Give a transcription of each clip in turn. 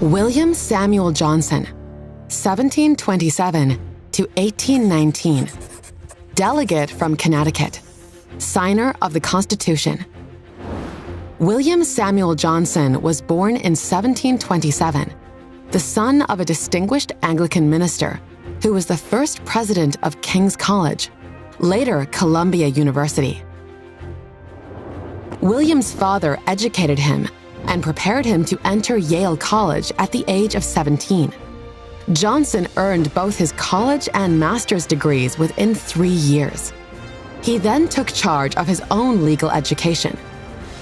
William Samuel Johnson, 1727 to 1819, delegate from Connecticut, signer of the Constitution. William Samuel Johnson was born in 1727, the son of a distinguished Anglican minister who was the first president of King's College, later Columbia University. William's father educated him and prepared him to enter Yale College at the age of 17. Johnson earned both his college and master's degrees within 3 years. He then took charge of his own legal education,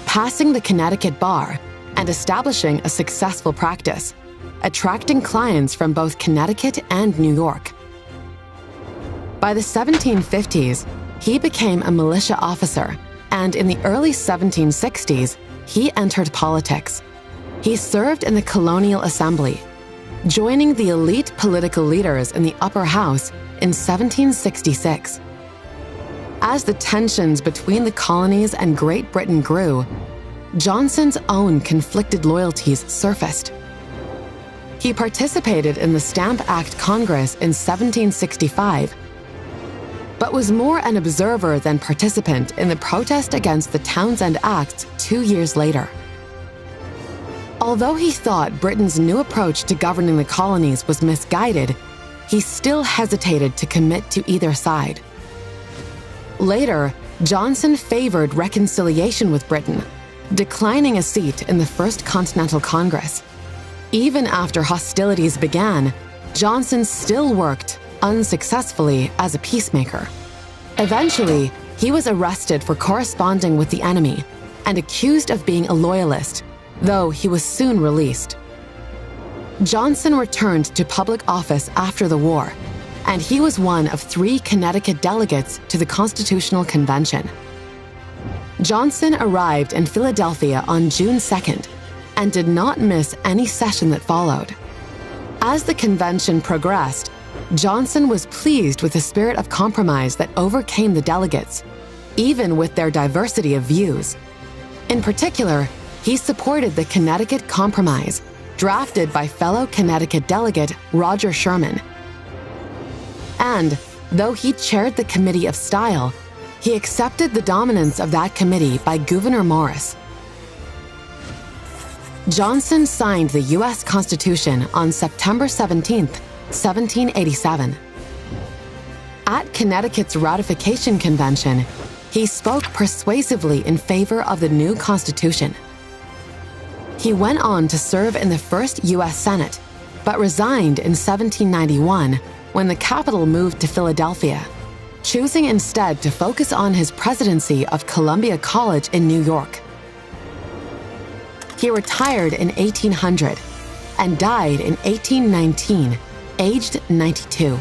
passing the Connecticut bar and establishing a successful practice, attracting clients from both Connecticut and New York. By the 1750s, he became a militia officer, and in the early 1760s, he entered politics. He served in the Colonial Assembly, joining the elite political leaders in the upper house in 1766. As the tensions between the colonies and Great Britain grew, Johnson's own conflicted loyalties surfaced. He participated in the Stamp Act Congress in 1765, but was more an observer than participant in the protest against the Townshend Acts 2 years later. Although he thought Britain's new approach to governing the colonies was misguided, he still hesitated to commit to either side. Later, Johnson favored reconciliation with Britain, declining a seat in the First Continental Congress. Even after hostilities began, Johnson still worked unsuccessfully as a peacemaker. Eventually, he was arrested for corresponding with the enemy and accused of being a loyalist, though he was soon released. Johnson returned to public office after the war, and he was one of 3 Connecticut delegates to the Constitutional Convention. Johnson arrived in Philadelphia on June 2nd and did not miss any session that followed. As the convention progressed, Johnson was pleased with the spirit of compromise that overcame the delegates, even with their diversity of views. In particular, he supported the Connecticut Compromise, drafted by fellow Connecticut delegate Roger Sherman. And, though he chaired the Committee of Style, he accepted the dominance of that committee by Gouverneur Morris. Johnson signed the U.S. Constitution on September 17, 1787. At Connecticut's ratification convention, he spoke persuasively in favor of the new Constitution. He went on to serve in the first U.S. Senate, but resigned in 1791 when the capital moved to Philadelphia, choosing instead to focus on his presidency of Columbia College in New York. He retired in 1800 and died in 1819, aged 92.